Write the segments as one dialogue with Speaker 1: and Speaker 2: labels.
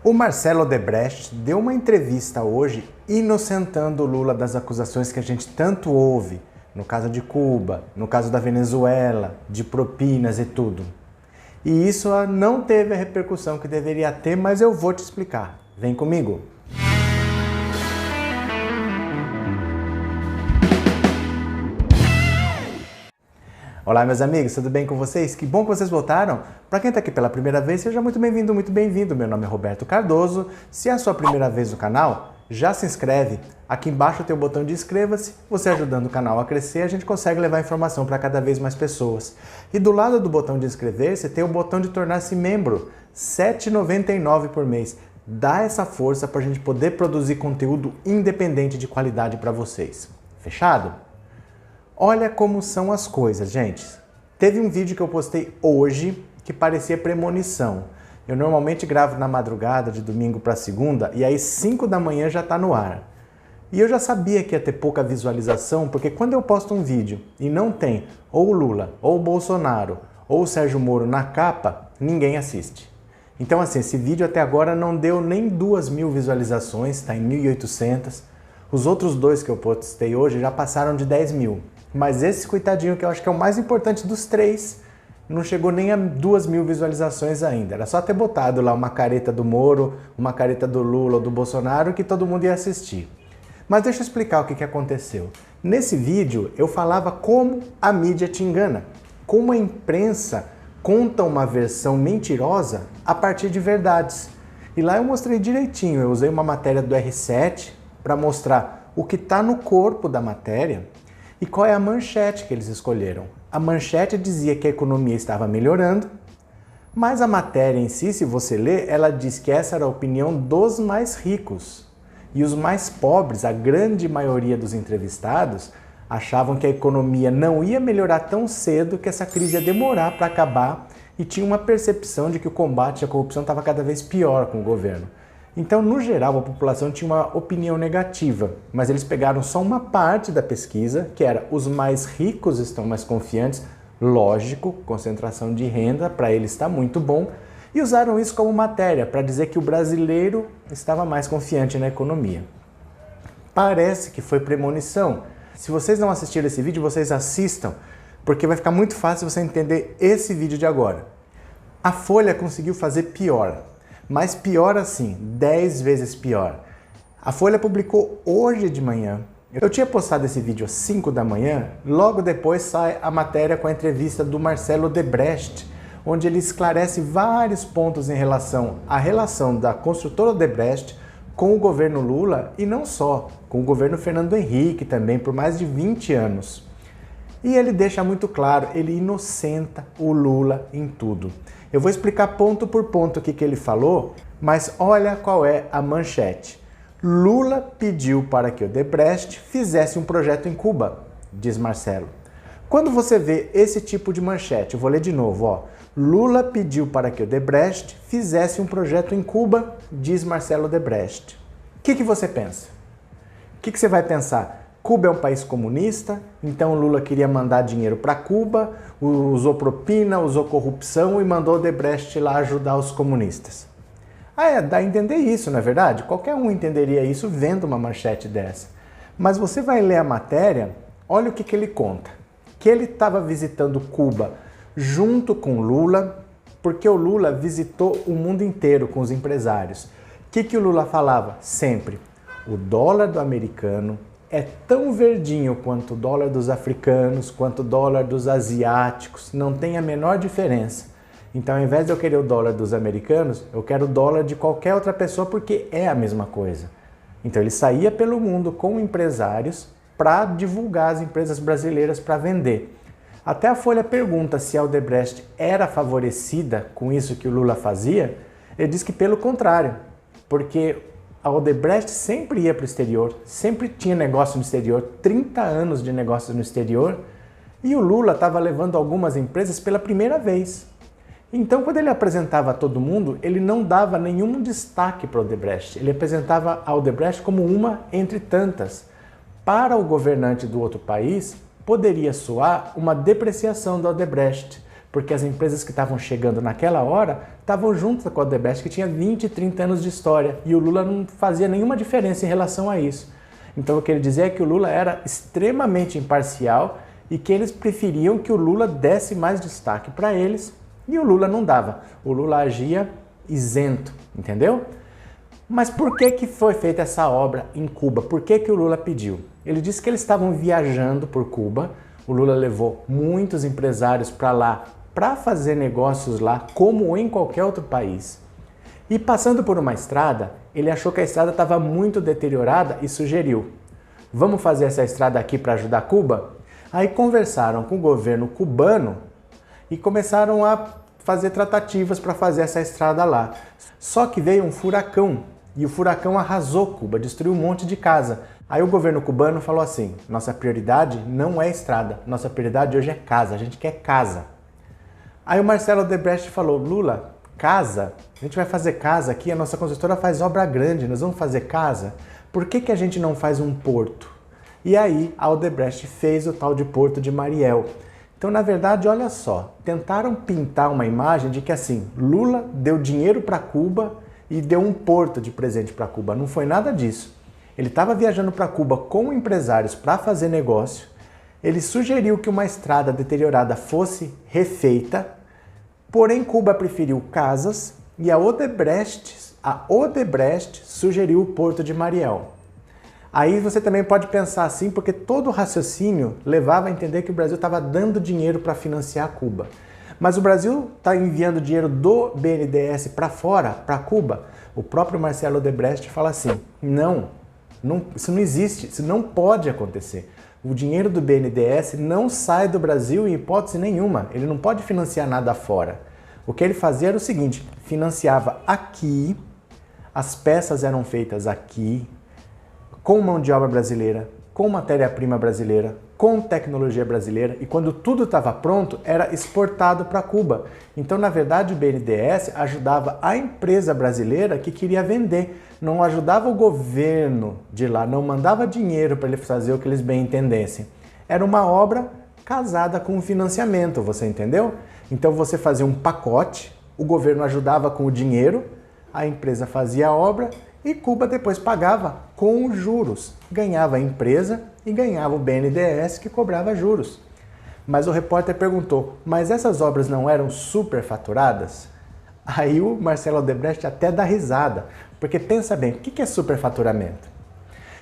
Speaker 1: O Marcelo Odebrecht deu uma entrevista hoje inocentando o Lula das acusações que a gente tanto ouve, no caso de Cuba, no caso da Venezuela, de propinas e tudo. E isso não teve a repercussão que deveria ter, mas eu vou te explicar. Vem comigo! Olá, meus amigos, tudo bem com vocês? Que bom que vocês voltaram! Para quem está aqui pela primeira vez, seja muito bem-vindo, muito bem-vindo. Meu nome é Roberto Cardoso. Se é a sua primeira vez no canal, já se inscreve. Aqui embaixo tem o botão de inscreva-se. Você ajudando o canal a crescer, a gente consegue levar informação para cada vez mais pessoas. E do lado do botão de inscrever-se, tem o botão de tornar-se membro. R$ 7,99 por mês. Dá essa força para a gente poder produzir conteúdo independente de qualidade para vocês. Fechado? Olha como são as coisas, gente. Teve um vídeo que eu postei hoje que parecia premonição. Eu normalmente gravo na madrugada, de domingo para segunda, e aí 5 da manhã já está no ar. E eu já sabia que ia ter pouca visualização, porque quando eu posto um vídeo e não tem ou o Lula, ou o Bolsonaro, ou o Sérgio Moro na capa, ninguém assiste. Então assim, esse vídeo até agora não deu nem 2.000 visualizações, está em 1.800. Os outros dois que eu postei hoje já passaram de 10.000. Mas esse coitadinho, que eu acho que é o mais importante dos três, não chegou nem a 2.000 visualizações ainda. Era só ter botado lá uma careta do Moro, uma careta do Lula ou do Bolsonaro que todo mundo ia assistir. Mas deixa eu explicar o que aconteceu. Nesse vídeo eu falava como a mídia te engana, como a imprensa conta uma versão mentirosa a partir de verdades. E lá eu mostrei direitinho, eu usei uma matéria do R7 para mostrar o que está no corpo da matéria. E qual é a manchete que eles escolheram? A manchete dizia que a economia estava melhorando, mas a matéria em si, se você ler, ela diz que essa era a opinião dos mais ricos. E os mais pobres, a grande maioria dos entrevistados, achavam que a economia não ia melhorar tão cedo, que essa crise ia demorar para acabar, e tinha uma percepção de que o combate à corrupção estava cada vez pior com o governo. Então, no geral, a população tinha uma opinião negativa, mas eles pegaram só uma parte da pesquisa, que era os mais ricos estão mais confiantes, lógico, concentração de renda, para eles está muito bom, e usaram isso como matéria para dizer que o brasileiro estava mais confiante na economia. Parece que foi premonição. Se vocês não assistiram esse vídeo, vocês assistam, porque vai ficar muito fácil você entender esse vídeo de agora. A Folha conseguiu fazer pior. Mas pior assim, 10 vezes pior. A Folha publicou hoje de manhã. Eu tinha postado esse vídeo às 5 da manhã, logo depois sai a matéria com a entrevista do Marcelo Odebrecht, onde ele esclarece vários pontos em relação à relação da construtora Odebrecht com o governo Lula e não só, com o governo Fernando Henrique também, por mais de 20 anos. E ele deixa muito claro, ele inocenta o Lula em tudo. Eu vou explicar ponto por ponto o que ele falou, mas olha qual é a manchete. Lula pediu para que Odebrecht fizesse um projeto em Cuba, diz Marcelo. Quando você vê esse tipo de manchete, eu vou ler de novo, ó. Lula pediu para que Odebrecht fizesse um projeto em Cuba, diz Marcelo Odebrecht. O que você pensa? O que você vai pensar? Cuba é um país comunista, então Lula queria mandar dinheiro para Cuba, usou propina, usou corrupção e mandou Odebrecht lá ajudar os comunistas. Dá a entender isso, não é verdade? Qualquer um entenderia isso vendo uma manchete dessa. Mas você vai ler a matéria, olha o que ele conta. Que ele estava visitando Cuba junto com Lula, porque o Lula visitou o mundo inteiro com os empresários. O que o Lula falava? Sempre, o dólar do americano é tão verdinho quanto o dólar dos africanos, quanto o dólar dos asiáticos, não tem a menor diferença. Então, ao invés de eu querer o dólar dos americanos, eu quero o dólar de qualquer outra pessoa porque é a mesma coisa. Então, ele saía pelo mundo com empresários para divulgar as empresas brasileiras para vender. Até a Folha pergunta se a Odebrecht era favorecida com isso que o Lula fazia. Ele diz que pelo contrário, porque a Odebrecht sempre ia para o exterior, sempre tinha negócio no exterior, 30 anos de negócio no exterior, e o Lula estava levando algumas empresas pela primeira vez. Então, quando ele apresentava a todo mundo, ele não dava nenhum destaque para a Odebrecht, ele apresentava a Odebrecht como uma entre tantas. Para o governante do outro país, poderia soar uma depreciação da Odebrecht, porque as empresas que estavam chegando naquela hora estavam juntos com a Odebrecht, que tinha 20, 30 anos de história, e o Lula não fazia nenhuma diferença em relação a isso. Então o que ele dizia é que o Lula era extremamente imparcial e que eles preferiam que o Lula desse mais destaque para eles, e o Lula não dava. O Lula agia isento, entendeu? Mas por que foi feita essa obra em Cuba? Por que o Lula pediu? Ele disse que eles estavam viajando por Cuba, o Lula levou muitos empresários para lá para fazer negócios lá, como em qualquer outro país. E passando por uma estrada, ele achou que a estrada estava muito deteriorada e sugeriu: vamos fazer essa estrada aqui para ajudar Cuba? Aí conversaram com o governo cubano e começaram a fazer tratativas para fazer essa estrada lá. Só que veio um furacão e o furacão arrasou Cuba, destruiu um monte de casa. Aí o governo cubano falou assim: nossa prioridade não é estrada, nossa prioridade hoje é casa, a gente quer casa. Aí o Marcelo Odebrecht falou: Lula, casa? A gente vai fazer casa aqui, a nossa construtora faz obra grande, nós vamos fazer casa? Por que a gente não faz um porto? E aí a Odebrecht fez o tal de Porto de Mariel. Então, na verdade, olha só, tentaram pintar uma imagem de que assim, Lula deu dinheiro para Cuba e deu um porto de presente para Cuba. Não foi nada disso. Ele estava viajando para Cuba com empresários para fazer negócio, ele sugeriu que uma estrada deteriorada fosse refeita, porém Cuba preferiu casas e a Odebrecht sugeriu o Porto de Mariel. Aí você também pode pensar assim, porque todo o raciocínio levava a entender que o Brasil estava dando dinheiro para financiar Cuba. Mas o Brasil está enviando dinheiro do BNDES para fora, para Cuba. O próprio Marcelo Odebrecht fala assim: não, isso não existe, isso não pode acontecer. O dinheiro do BNDES não sai do Brasil em hipótese nenhuma, ele não pode financiar nada fora. O que ele fazia era o seguinte: financiava aqui, as peças eram feitas aqui, com mão de obra brasileira, com matéria-prima brasileira, com tecnologia brasileira, e quando tudo estava pronto, era exportado para Cuba. Então, na verdade, o BNDES ajudava a empresa brasileira que queria vender, não ajudava o governo de lá, não mandava dinheiro para ele fazer o que eles bem entendessem. Era uma obra casada com o financiamento, você entendeu? Então, você fazia um pacote, o governo ajudava com o dinheiro, a empresa fazia a obra, e Cuba depois pagava com juros. Ganhava a empresa e ganhava o BNDES que cobrava juros. Mas o repórter perguntou: mas essas obras não eram superfaturadas? Aí o Marcelo Odebrecht até dá risada, porque pensa bem, o que é superfaturamento?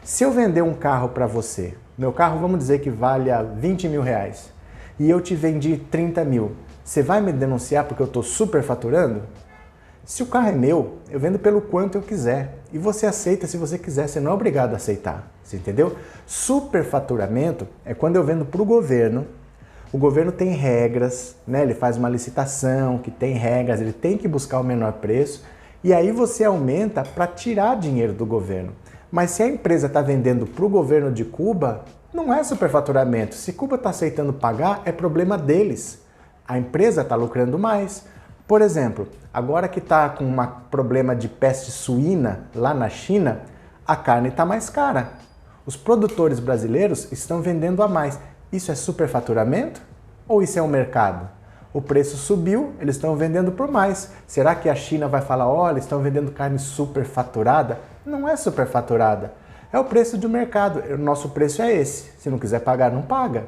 Speaker 1: Se eu vender um carro para você, meu carro vamos dizer que vale a 20 mil reais, e eu te vendi 30 mil, você vai me denunciar porque eu estou superfaturando? Se o carro é meu, eu vendo pelo quanto eu quiser. E você aceita se você quiser, você não é obrigado a aceitar. Você entendeu? Superfaturamento é quando eu vendo para o governo tem regras, né? Ele faz uma licitação que tem regras, ele tem que buscar o menor preço, e aí você aumenta para tirar dinheiro do governo. Mas se a empresa está vendendo para o governo de Cuba, não é superfaturamento. Se Cuba está aceitando pagar, é problema deles. A empresa está lucrando mais. Por exemplo, agora que está com um problema de peste suína lá na China, a carne está mais cara. Os produtores brasileiros estão vendendo a mais. Isso é superfaturamento? Ou isso é um mercado? O preço subiu, eles estão vendendo por mais. Será que a China vai falar: olha, estão vendendo carne superfaturada? Não é superfaturada. É o preço do mercado. O nosso preço é esse. Se não quiser pagar, não paga.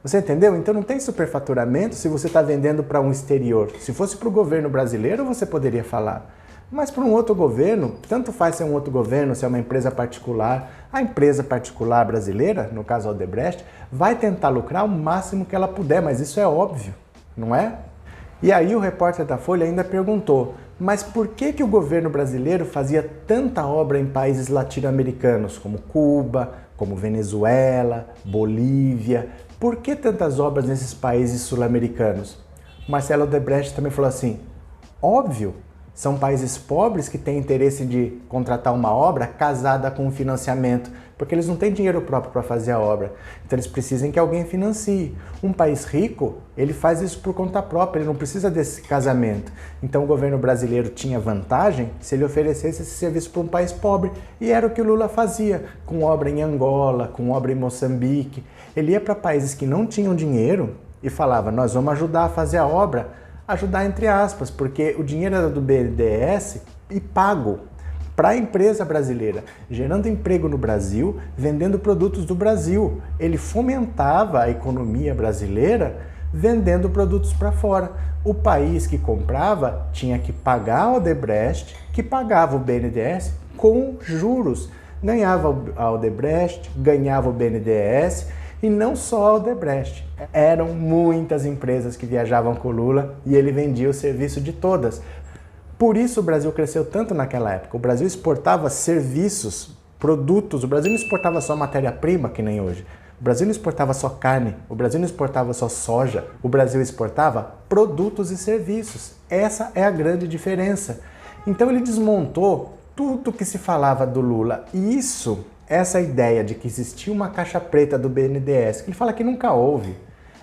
Speaker 1: Você entendeu? Então não tem superfaturamento se você está vendendo para um exterior. Se fosse para o governo brasileiro, você poderia falar. Mas para um outro governo, tanto faz se é um outro governo, se é uma empresa particular. A empresa particular brasileira, no caso a Odebrecht, vai tentar lucrar o máximo que ela puder, mas isso é óbvio, não é? E aí o repórter da Folha ainda perguntou: mas por que o governo brasileiro fazia tanta obra em países latino-americanos, como Cuba, como Venezuela, Bolívia? Por que tantas obras nesses países sul-americanos? Marcelo Odebrecht também falou assim: óbvio, são países pobres que têm interesse de contratar uma obra casada com um financiamento, porque eles não têm dinheiro próprio para fazer a obra. Então eles precisam que alguém financie. Um país rico, ele faz isso por conta própria, ele não precisa desse casamento. Então o governo brasileiro tinha vantagem se ele oferecesse esse serviço para um país pobre, e era o que o Lula fazia, com obra em Angola, com obra em Moçambique. Ele ia para países que não tinham dinheiro e falava: nós vamos ajudar a fazer a obra. Ajudar entre aspas, porque o dinheiro era do BNDES e pago para a empresa brasileira, gerando emprego no Brasil, vendendo produtos do Brasil. Ele fomentava a economia brasileira vendendo produtos para fora. O país que comprava tinha que pagar a Odebrecht, que pagava o BNDES com juros. Ganhava a Odebrecht, ganhava o BNDES e não só a Odebrecht. Eram muitas empresas que viajavam com o Lula e ele vendia o serviço de todas. Por isso o Brasil cresceu tanto naquela época. O Brasil exportava serviços, produtos. O Brasil não exportava só matéria-prima, que nem hoje. O Brasil não exportava só carne. O Brasil não exportava só soja. O Brasil exportava produtos e serviços. Essa é a grande diferença. Então ele desmontou tudo que se falava do Lula. E essa ideia de que existia uma caixa preta do BNDES, que ele fala que nunca houve,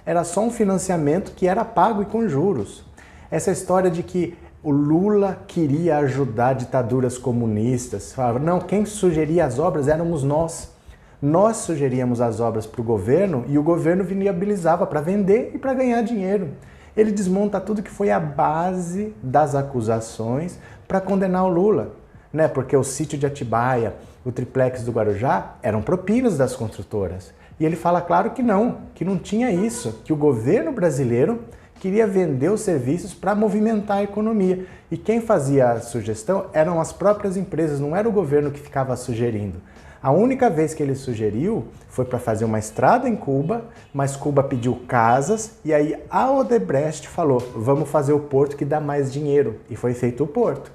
Speaker 1: era só um financiamento que era pago e com juros. Essa história de que o Lula queria ajudar ditaduras comunistas. Falava, não, quem sugeria as obras éramos nós. Nós sugeríamos as obras para o governo e o governo viabilizava para vender e para ganhar dinheiro. Ele desmonta tudo que foi a base das acusações para condenar o Lula. Né? Porque o sítio de Atibaia, o triplex do Guarujá eram propinas das construtoras. E ele fala claro que não tinha isso, que o governo brasileiro queria vender os serviços para movimentar a economia. E quem fazia a sugestão eram as próprias empresas, não era o governo que ficava sugerindo. A única vez que ele sugeriu foi para fazer uma estrada em Cuba, mas Cuba pediu casas e aí a Odebrecht falou, vamos fazer o porto que dá mais dinheiro. E foi feito o porto.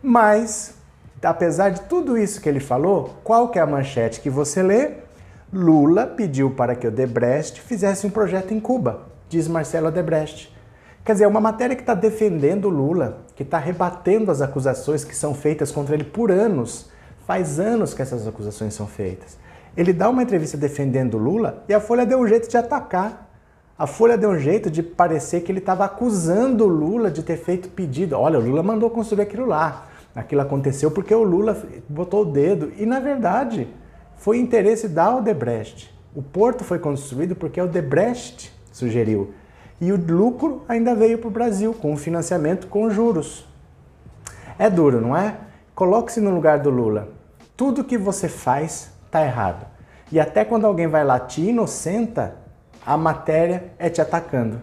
Speaker 1: Mas, apesar de tudo isso que ele falou, qual que é a manchete que você lê? Lula pediu para que Odebrecht fizesse um projeto em Cuba. Diz Marcelo Odebrecht. Quer dizer, é uma matéria que está defendendo o Lula, que está rebatendo as acusações que são feitas contra ele por anos. Faz anos que essas acusações são feitas. Ele dá uma entrevista defendendo o Lula e a Folha deu um jeito de atacar. A Folha deu um jeito de parecer que ele estava acusando o Lula de ter feito pedido. Olha, o Lula mandou construir aquilo lá. Aquilo aconteceu porque o Lula botou o dedo. E, na verdade, foi interesse da Odebrecht. O porto foi construído porque a Odebrecht sugeriu. E o lucro ainda veio para o Brasil, com o financiamento com juros. É duro, não é? Coloque-se no lugar do Lula. Tudo que você faz está errado. E até quando alguém vai lá te inocenta, a matéria é te atacando.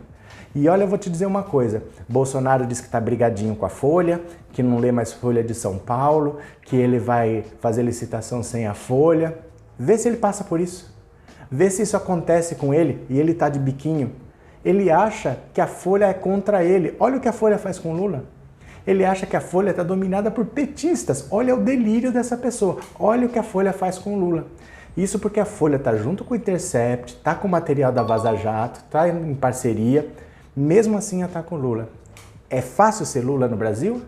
Speaker 1: E olha, eu vou te dizer uma coisa. Bolsonaro diz que está brigadinho com a Folha, que não lê mais Folha de São Paulo, que ele vai fazer licitação sem a Folha. Vê se ele passa por isso. Vê se isso acontece com ele e ele está de biquinho. Ele acha que a Folha é contra ele. Olha o que a Folha faz com o Lula. Ele acha que a Folha está dominada por petistas. Olha o delírio dessa pessoa. Olha o que a Folha faz com o Lula. Isso porque a Folha está junto com o Intercept, está com o material da Vaza Jato, está em parceria. Mesmo assim ataca o Lula. É fácil ser Lula no Brasil?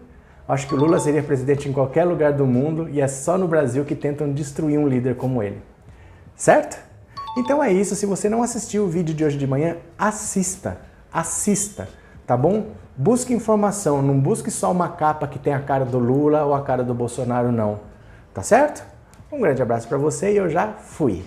Speaker 1: Acho que o Lula seria presidente em qualquer lugar do mundo e é só no Brasil que tentam destruir um líder como ele. Certo? Então é isso, se você não assistiu o vídeo de hoje de manhã, assista, tá bom? Busque informação, não busque só uma capa que tem a cara do Lula ou a cara do Bolsonaro, não. Tá certo? Um grande abraço para você e eu já fui.